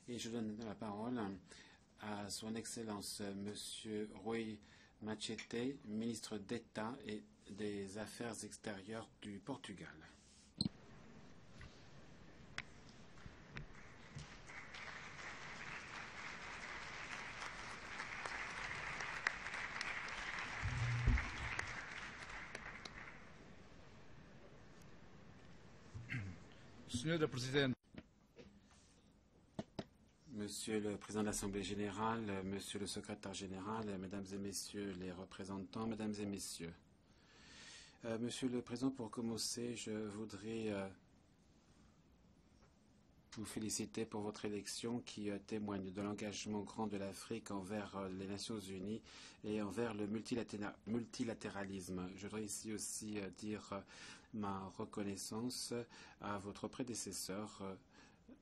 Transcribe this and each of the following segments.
Et je donne la parole à son Excellence Monsieur Rui Machete, ministre d'État et des Affaires extérieures du Portugal. Senhora Presidente. Monsieur le Président de l'Assemblée générale, Monsieur le Secrétaire général, Mesdames et Messieurs les représentants, Mesdames et Messieurs. Monsieur le Président, pour commencer, je voudrais vous féliciter pour votre élection qui témoigne de l'engagement grand de l'Afrique envers les Nations Unies et envers le multilatéralisme. Je voudrais ici aussi dire ma reconnaissance à votre prédécesseur,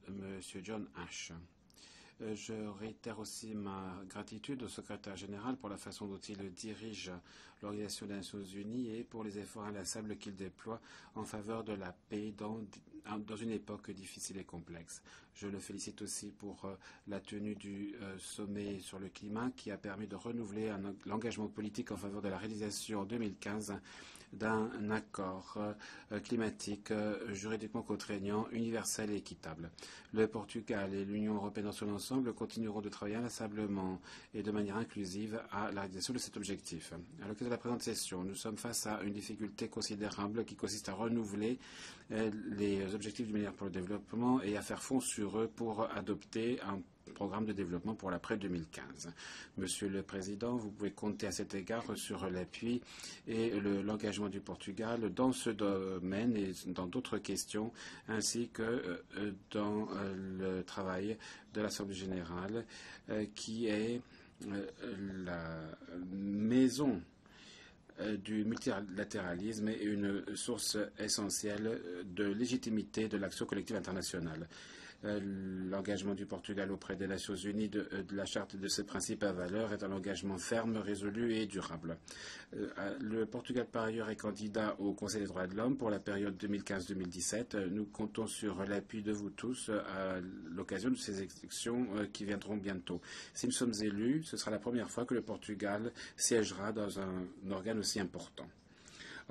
Monsieur John Ash. Je réitère aussi ma gratitude au secrétaire général pour la façon dont il dirige l'Organisation des Nations Unies et pour les efforts inlassables qu'il déploie en faveur de la paix dans une époque difficile et complexe. Je le félicite aussi pour la tenue du sommet sur le climat qui a permis de renouveler l'engagement politique en faveur de la réalisation en 2015 d'un accord climatique juridiquement contraignant, universel et équitable. Le Portugal et l'Union européenne dans son ensemble continueront de travailler inlassablement et de manière inclusive à la réalisation de cet objectif. À l'occasion de la présente session, nous sommes face à une difficulté considérable qui consiste à renouveler les objectifs du millénaire pour le développement et à faire fond sur eux pour adopter un programme de développement pour l'après 2015. Monsieur le Président, vous pouvez compter à cet égard sur l'appui et l'engagement du Portugal dans ce domaine et dans d'autres questions, ainsi que dans le travail de l'Assemblée générale, qui est la maison du multilatéralisme et une source essentielle de légitimité de l'action collective internationale. L'engagement du Portugal auprès des Nations Unies de la charte de ses principes et valeurs est un engagement ferme, résolu et durable. Le Portugal, par ailleurs, est candidat au Conseil des droits de l'homme pour la période 2015-2017. Nous comptons sur l'appui de vous tous à l'occasion de ces élections qui viendront bientôt. Si nous sommes élus, ce sera la première fois que le Portugal siégera dans un organe aussi important.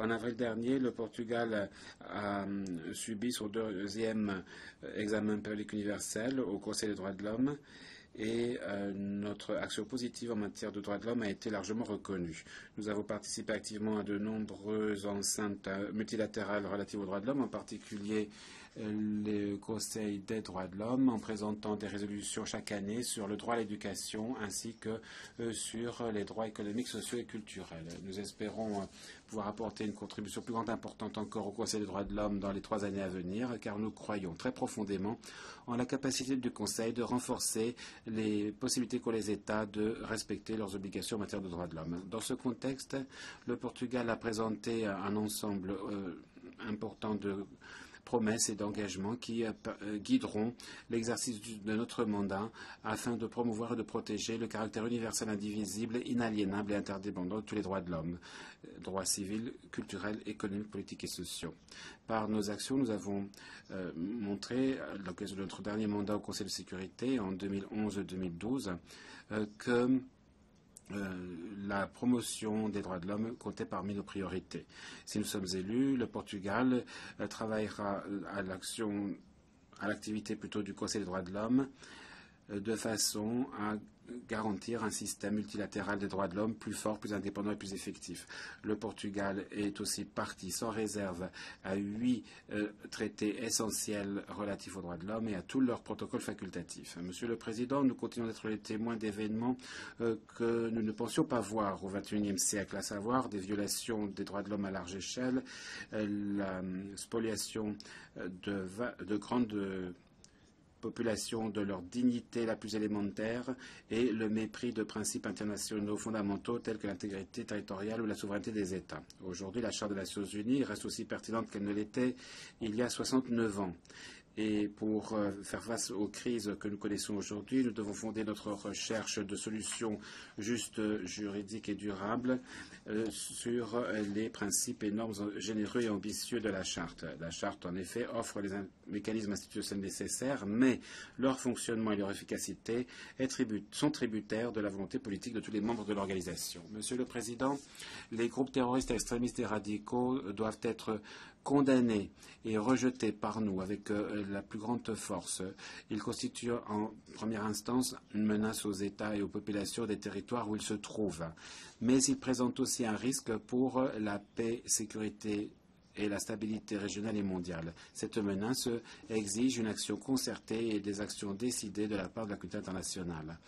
En avril dernier, le Portugal a subi son deuxième examen périodique universel au Conseil des droits de l'homme et notre action positive en matière de droits de l'homme a été largement reconnue. Nous avons participé activement à de nombreuses enceintes multilatérales relatives aux droits de l'homme, en particulier le Conseil des droits de l'homme, en présentant des résolutions chaque année sur le droit à l'éducation ainsi que sur les droits économiques, sociaux et culturels. Nous espérons pouvoir apporter une contribution plus grande importante encore au Conseil des droits de l'homme dans les 3 années à venir, car nous croyons très profondément en la capacité du Conseil de renforcer les possibilités qu'ont les États de respecter leurs obligations en matière de droits de l'homme. Dans ce contexte, le Portugal a présenté un ensemble important de promesses et d'engagements qui guideront l'exercice de notre mandat afin de promouvoir et de protéger le caractère universel, indivisible, inaliénable et interdépendant de tous les droits de l'homme, droits civils, culturels, économiques, politiques et sociaux. Par nos actions, nous avons montré, à l'occasion de notre dernier mandat au Conseil de sécurité en 2011-2012, que la promotion des droits de l'homme comptait parmi nos priorités. Si nous sommes élus, le Portugal travaillera à l'activité plutôt du Conseil des droits de l'homme de façon à garantir un système multilatéral des droits de l'homme plus fort, plus indépendant et plus effectif. Le Portugal est aussi partie sans réserve à 8 traités essentiels relatifs aux droits de l'homme et à tous leurs protocoles facultatifs. Monsieur le Président, nous continuons d'être les témoins d'événements que nous ne pensions pas voir au XXIe siècle, à savoir des violations des droits de l'homme à large échelle, la spoliation de grandes population de leur dignité la plus élémentaire et le mépris de principes internationaux fondamentaux tels que l'intégrité territoriale ou la souveraineté des États. Aujourd'hui, la Charte des Nations Unies reste aussi pertinente qu'elle ne l'était il y a 69 ans. Et pour faire face aux crises que nous connaissons aujourd'hui, nous devons fonder notre recherche de solutions justes, juridiques et durables sur les principes et normes généreux et ambitieux de la Charte. La Charte, en effet, offre les mécanismes institutionnels nécessaires, mais leur fonctionnement et leur efficacité sont tributaires de la volonté politique de tous les membres de l'organisation. Monsieur le Président, les groupes terroristes extrémistes et radicaux doivent être condamnés et rejetés par nous avec la plus grande force. Ils constituent en première instance une menace aux États et aux populations des territoires où ils se trouvent. Mais ils présentent aussi un risque pour la paix, sécurité et la stabilité régionale et mondiale. Cette menace exige une action concertée et des actions décidées de la part de la communauté internationale.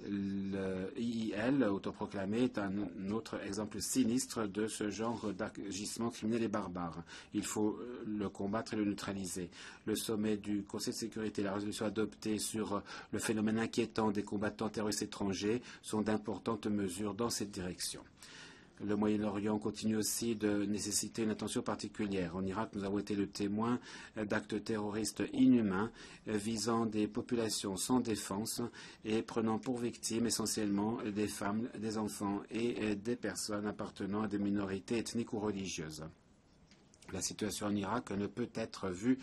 Le IIL, autoproclamé, est un autre exemple sinistre de ce genre d'agissement criminel et barbare. Il faut le combattre et le neutraliser. Le sommet du Conseil de sécurité et la résolution adoptée sur le phénomène inquiétant des combattants terroristes étrangers sont d'importantes mesures dans cette direction. Le Moyen-Orient continue aussi de nécessiter une attention particulière. En Irak, nous avons été le témoin d'actes terroristes inhumains visant des populations sans défense et prenant pour victimes essentiellement des femmes, des enfants et des personnes appartenant à des minorités ethniques ou religieuses. La situation en Irak ne peut être vue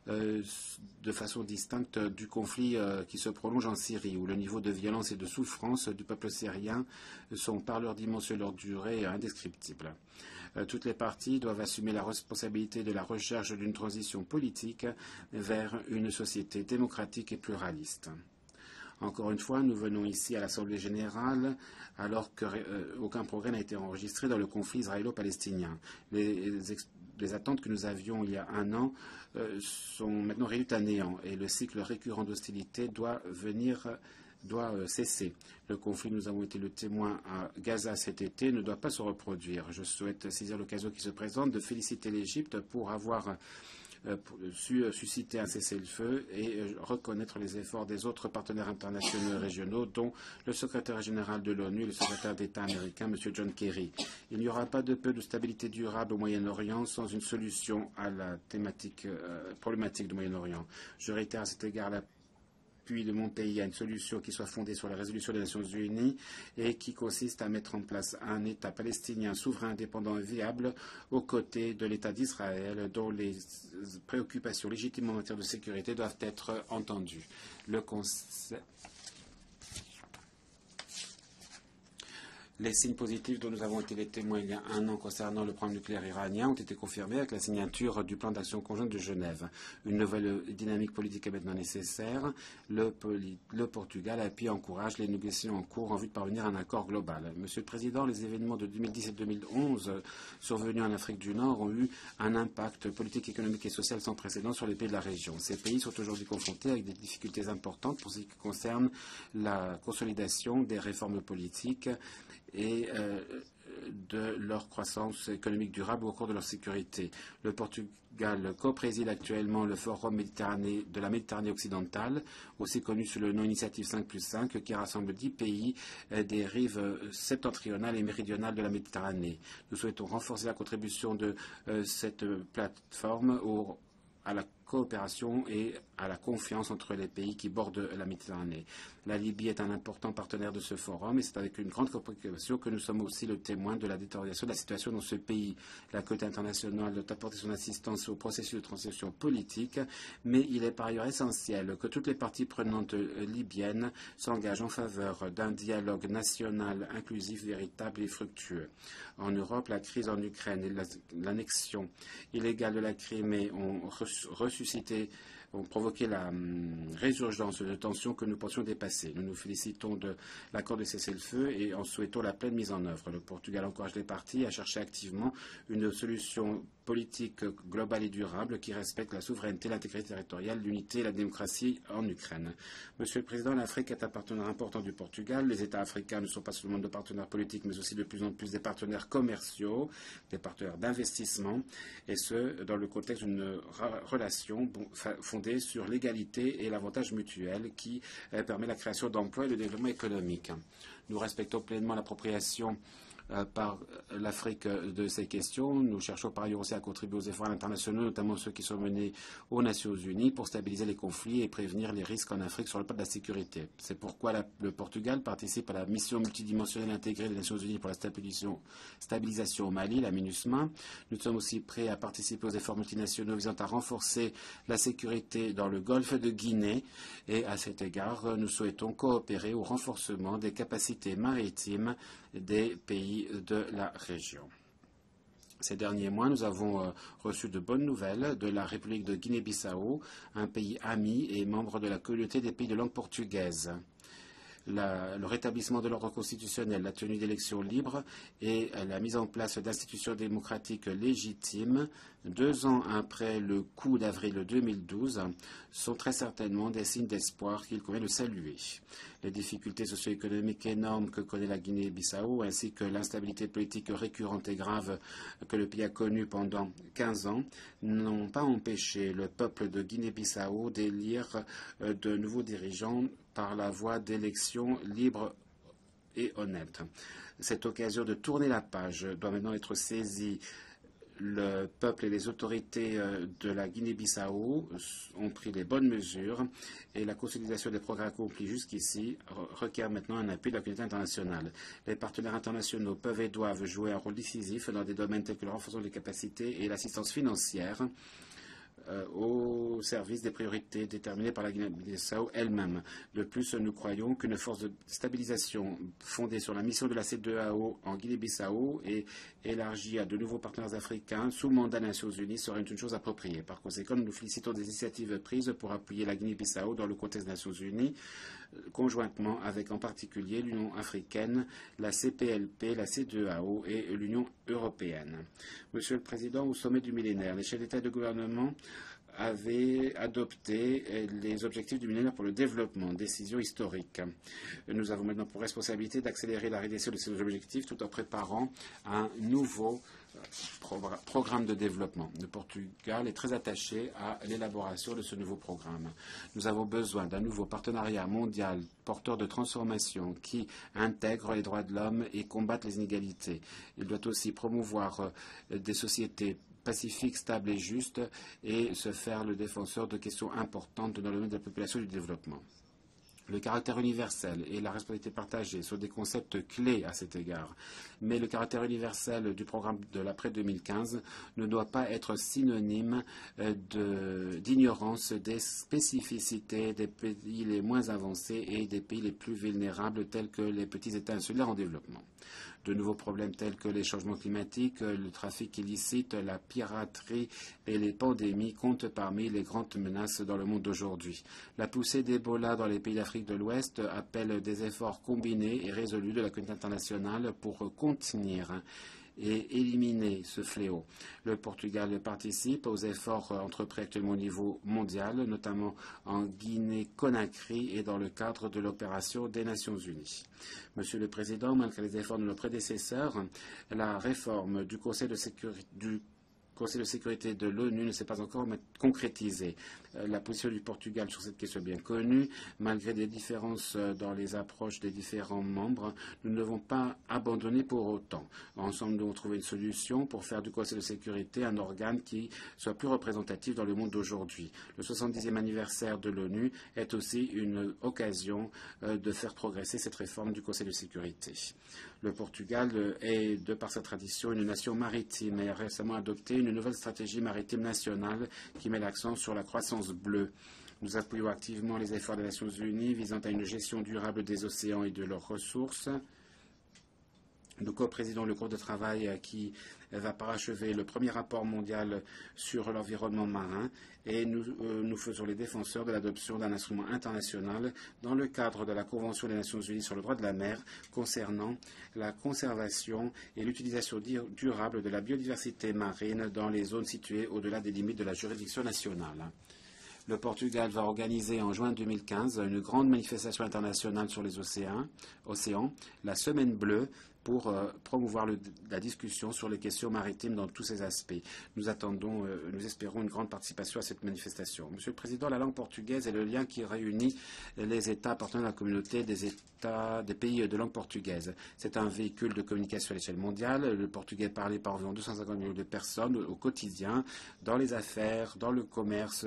de façon distincte du conflit qui se prolonge en Syrie, où le niveau de violence et de souffrance du peuple syrien sont par leur dimension et leur durée indescriptibles. Toutes les parties doivent assumer la responsabilité de la recherche d'une transition politique vers une société démocratique et pluraliste. Encore une fois, nous venons ici à l'Assemblée générale alors qu'aucun progrès n'a été enregistré dans le conflit israélo-palestinien. Les attentes que nous avions il y a un an sont maintenant réduites à néant et le cycle récurrent d'hostilité doit cesser. Le conflit, nous avons été le témoin à Gaza cet été, ne doit pas se reproduire. Je souhaite saisir l'occasion qui se présente de féliciter l'Égypte pour avoir su susciter un cessez-le-feu et reconnaître les efforts des autres partenaires internationaux et régionaux, dont le secrétaire général de l'ONU et le secrétaire d'État américain, M. John Kerry. Il n'y aura pas de paix de stabilité durable au Moyen-Orient sans une solution à la problématique du Moyen-Orient. Je réitère à cet égard l'appui de mon pays à une solution qui soit fondée sur la résolution des Nations Unies et qui consiste à mettre en place un État palestinien souverain, indépendant et viable aux côtés de l'État d'Israël dont les préoccupations légitimes en matière de sécurité doivent être entendues. Les signes positifs dont nous avons été les témoins il y a un an concernant le programme nucléaire iranien ont été confirmés avec la signature du plan d'action conjointe de Genève. Une nouvelle dynamique politique est maintenant nécessaire. Le Portugal appuie et encourage les négociations en cours en vue de parvenir à un accord global. Monsieur le Président, les événements de 2010 et 2011 survenus en Afrique du Nord ont eu un impact politique, économique et social sans précédent sur les pays de la région. Ces pays sont aujourd'hui confrontés avec des difficultés importantes pour ce qui concerne la consolidation des réformes politiques et de leur croissance économique durable ou au cours de leur sécurité. Le Portugal co-préside actuellement le Forum de la Méditerranée occidentale, aussi connu sous le nom Initiative 5+5, qui rassemble 10 pays des rives septentrionales et méridionales de la Méditerranée. Nous souhaitons renforcer la contribution de cette plateforme à la coopération et à la confiance entre les pays qui bordent la Méditerranée. La Libye est un important partenaire de ce forum et c'est avec une grande préoccupation que nous sommes aussi le témoin de la détérioration de la situation dans ce pays. La communauté internationale doit apporter son assistance au processus de transition politique, mais il est par ailleurs essentiel que toutes les parties prenantes libyennes s'engagent en faveur d'un dialogue national inclusif, véritable et fructueux. En Europe, la crise en Ukraine et l'annexion illégale de la Crimée ont ont provoqué la résurgence de tensions que nous pensions dépasser. Nous nous félicitons de l'accord de cessez-le-feu et en souhaitons la pleine mise en œuvre. Le Portugal encourage les parties à chercher activement une solution politique globale et durable qui respecte la souveraineté, l'intégrité territoriale, l'unité et la démocratie en Ukraine. Monsieur le Président, l'Afrique est un partenaire important du Portugal. Les États africains ne sont pas seulement de partenaires politiques, mais aussi de plus en plus des partenaires commerciaux, des partenaires d'investissement, et ce, dans le contexte d'une relation fondée sur l'égalité et l'avantage mutuel qui permet la création d'emplois et le développement économique. Nous respectons pleinement l'appropriation par l'Afrique de ces questions. Nous cherchons par ailleurs aussi à contribuer aux efforts internationaux, notamment ceux qui sont menés aux Nations Unies, pour stabiliser les conflits et prévenir les risques en Afrique sur le plan de la sécurité. C'est pourquoi le Portugal participe à la mission multidimensionnelle intégrée des Nations Unies pour la stabilisation au Mali, la MINUSMA. Nous sommes aussi prêts à participer aux efforts multinationaux visant à renforcer la sécurité dans le golfe de Guinée. Et à cet égard, nous souhaitons coopérer au renforcement des capacités maritimes des pays de la région. Ces derniers mois, nous avons reçu de bonnes nouvelles de la République de Guinée-Bissau, un pays ami et membre de la communauté des pays de langue portugaise. Le rétablissement de l'ordre constitutionnel, la tenue d'élections libres et la mise en place d'institutions démocratiques légitimes, 2 ans après le coup d'avril 2012, sont très certainement des signes d'espoir qu'il convient de saluer. Les difficultés socio-économiques énormes que connaît la Guinée-Bissau, ainsi que l'instabilité politique récurrente et grave que le pays a connue pendant 15 ans, n'ont pas empêché le peuple de Guinée-Bissau d'élire de nouveaux dirigeants par la voie d'élections libres et honnêtes. Cette occasion de tourner la page doit maintenant être saisie. Le peuple et les autorités de la Guinée-Bissau ont pris les bonnes mesures et la consolidation des progrès accomplis jusqu'ici requiert maintenant un appui de la communauté internationale. Les partenaires internationaux peuvent et doivent jouer un rôle décisif dans des domaines tels que le renforcement des capacités et l'assistance financière au service des priorités déterminées par la Guinée-Bissau elle-même. De plus, nous croyons qu'une force de stabilisation fondée sur la mission de la CEDEAO en Guinée-Bissau et élargie à de nouveaux partenaires africains sous mandat des Nations Unies serait une chose appropriée. Par conséquent, nous nous félicitons des initiatives prises pour appuyer la Guinée-Bissau dans le contexte des Nations Unies, conjointement avec en particulier l'Union africaine, la CPLP, la CEDEAO et l'Union européenne. Monsieur le Président, au sommet du millénaire, les chefs d'État et de gouvernement avaient adopté les objectifs du millénaire pour le développement, décision historique. Nous avons maintenant pour responsabilité d'accélérer la réalisation de ces objectifs tout en préparant un nouveau programme de développement. Le Portugal est très attaché à l'élaboration de ce nouveau programme. Nous avons besoin d'un nouveau partenariat mondial porteur de transformation qui intègre les droits de l'homme et combatte les inégalités. Il doit aussi promouvoir des sociétés pacifiques, stables et justes et se faire le défenseur de questions importantes dans le domaine de la population et du développement. Le caractère universel et la responsabilité partagée sont des concepts clés à cet égard. Mais le caractère universel du programme de l'après 2015 ne doit pas être synonyme d'ignorance des spécificités des pays les moins avancés et des pays les plus vulnérables tels que les petits États insulaires en développement. De nouveaux problèmes tels que les changements climatiques, le trafic illicite, la piraterie et les pandémies comptent parmi les grandes menaces dans le monde d'aujourd'hui. La poussée d'Ebola dans les pays d'Afrique de l'Ouest appelle des efforts combinés et résolus de la communauté internationale pour contenir et éliminer ce fléau. Le Portugal participe aux efforts entrepris actuellement au niveau mondial, notamment en Guinée-Conakry et dans le cadre de l'opération des Nations Unies. Monsieur le Président, malgré les efforts de nos prédécesseurs, la réforme du Conseil de sécurité de l'ONU ne s'est pas encore concrétisée. La position du Portugal sur cette question est bien connue. Malgré des différences dans les approches des différents membres, nous ne devons pas abandonner pour autant. Ensemble, nous devons trouver une solution pour faire du Conseil de sécurité un organe qui soit plus représentatif dans le monde d'aujourd'hui. Le 70e anniversaire de l'ONU est aussi une occasion de faire progresser cette réforme du Conseil de sécurité. Le Portugal est, de par sa tradition, une nation maritime et a récemment adopté une nouvelle stratégie maritime nationale qui met l'accent sur la croissance bleue. Nous appuyons activement les efforts des Nations Unies visant à une gestion durable des océans et de leurs ressources. Nous co-présidons le groupe de travail qui va parachever le premier rapport mondial sur l'environnement marin et nous faisons les défenseurs de l'adoption d'un instrument international dans le cadre de la Convention des Nations Unies sur le droit de la mer concernant la conservation et l'utilisation durable de la biodiversité marine dans les zones situées au-delà des limites de la juridiction nationale. Le Portugal va organiser en juin 2015 une grande manifestation internationale sur les océans, la Semaine bleue, pour promouvoir la discussion sur les questions maritimes dans tous ses aspects. Nous espérons une grande participation à cette manifestation. Monsieur le Président, la langue portugaise est le lien qui réunit les États appartenant à la communauté des pays de langue portugaise. C'est un véhicule de communication à l'échelle mondiale. Le portugais est parlé par environ 250 millions de personnes au quotidien, dans les affaires, dans le commerce,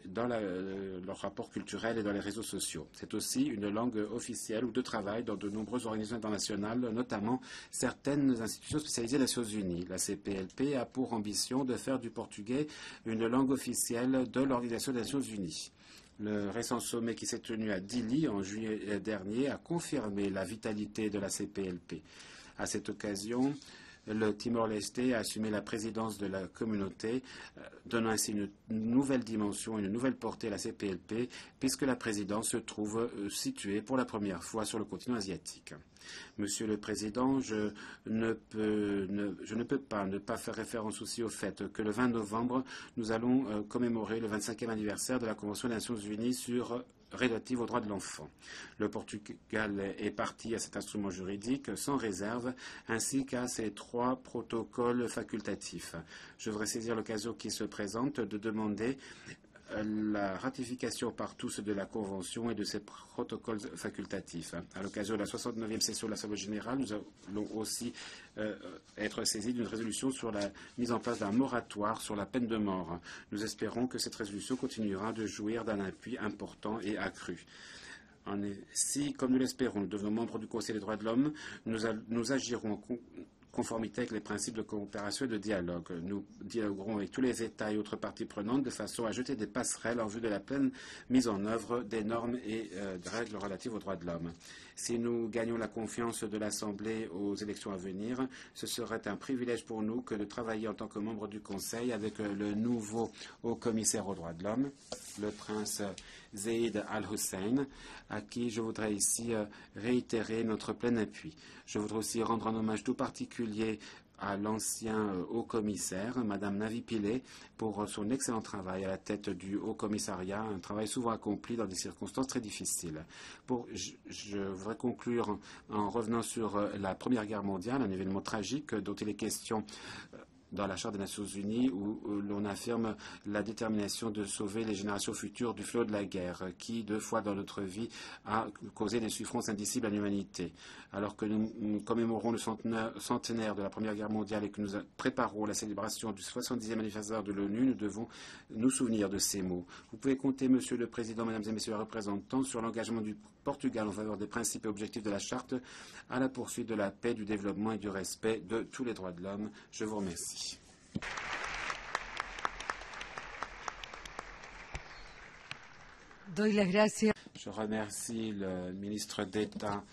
dans leurs rapports culturels et dans les réseaux sociaux. C'est aussi une langue officielle ou de travail dans de nombreuses organisations internationales, notamment certaines institutions spécialisées des Nations Unies. La CPLP a pour ambition de faire du portugais une langue officielle de l'Organisation des Nations Unies. Le récent sommet qui s'est tenu à Dili en juillet dernier a confirmé la vitalité de la CPLP. À cette occasion, le Timor-Leste a assumé la présidence de la communauté, donnant ainsi une nouvelle dimension, une nouvelle portée à la CPLP, puisque la présidence se trouve située pour la première fois sur le continent asiatique. Monsieur le Président, je ne peux pas ne pas faire référence aussi au fait que le 20 novembre, nous allons commémorer le 25e anniversaire de la Convention des Nations Unies relative aux droits de l'enfant. Le Portugal est parti à cet instrument juridique sans réserve, ainsi qu'à ses 3 protocoles facultatifs. Je voudrais saisir l'occasion qui se présente de demander la ratification par tous de la Convention et de ses protocoles facultatifs. À l'occasion de la 69e session de l'Assemblée générale, nous allons aussi être saisis d'une résolution sur la mise en place d'un moratoire sur la peine de mort. Nous espérons que cette résolution continuera de jouir d'un appui important et accru. Si, comme nous l'espérons, nous devenons membres du Conseil des droits de l'homme, nous agirons en conformité avec les principes de coopération et de dialogue. Nous dialoguerons avec tous les États et autres parties prenantes de façon à jeter des passerelles en vue de la pleine mise en œuvre des normes et des règles relatives aux droits de l'homme. Si nous gagnons la confiance de l'Assemblée aux élections à venir, ce serait un privilège pour nous que de travailler en tant que membre du Conseil avec le nouveau haut-commissaire aux droits de l'homme, le prince Zeid Al-Hussein, à qui je voudrais ici réitérer notre plein appui. Je voudrais aussi rendre un hommage tout particulier à l'ancien haut-commissaire, Madame Navi Pillay, pour son excellent travail à la tête du haut-commissariat, un travail souvent accompli dans des circonstances très difficiles. Je voudrais conclure en revenant sur la Première Guerre mondiale, un événement tragique dont il est question dans la Charte des Nations Unies, où l'on affirme la détermination de sauver les générations futures du fléau de la guerre, qui, 2 fois dans notre vie, a causé des souffrances indicibles à l'humanité. Alors que nous commémorons le centenaire de la Première Guerre mondiale et que nous préparons la célébration du 70e anniversaire de l'ONU, nous devons nous souvenir de ces mots. Vous pouvez compter, Monsieur le Président, Mesdames et Messieurs les représentants, sur l'engagement du Portugal en faveur des principes et objectifs de la Charte à la poursuite de la paix, du développement et du respect de tous les droits de l'homme. Je vous remercie. Je remercie le ministre d'État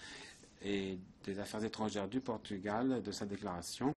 et des Affaires étrangères du Portugal de sa déclaration.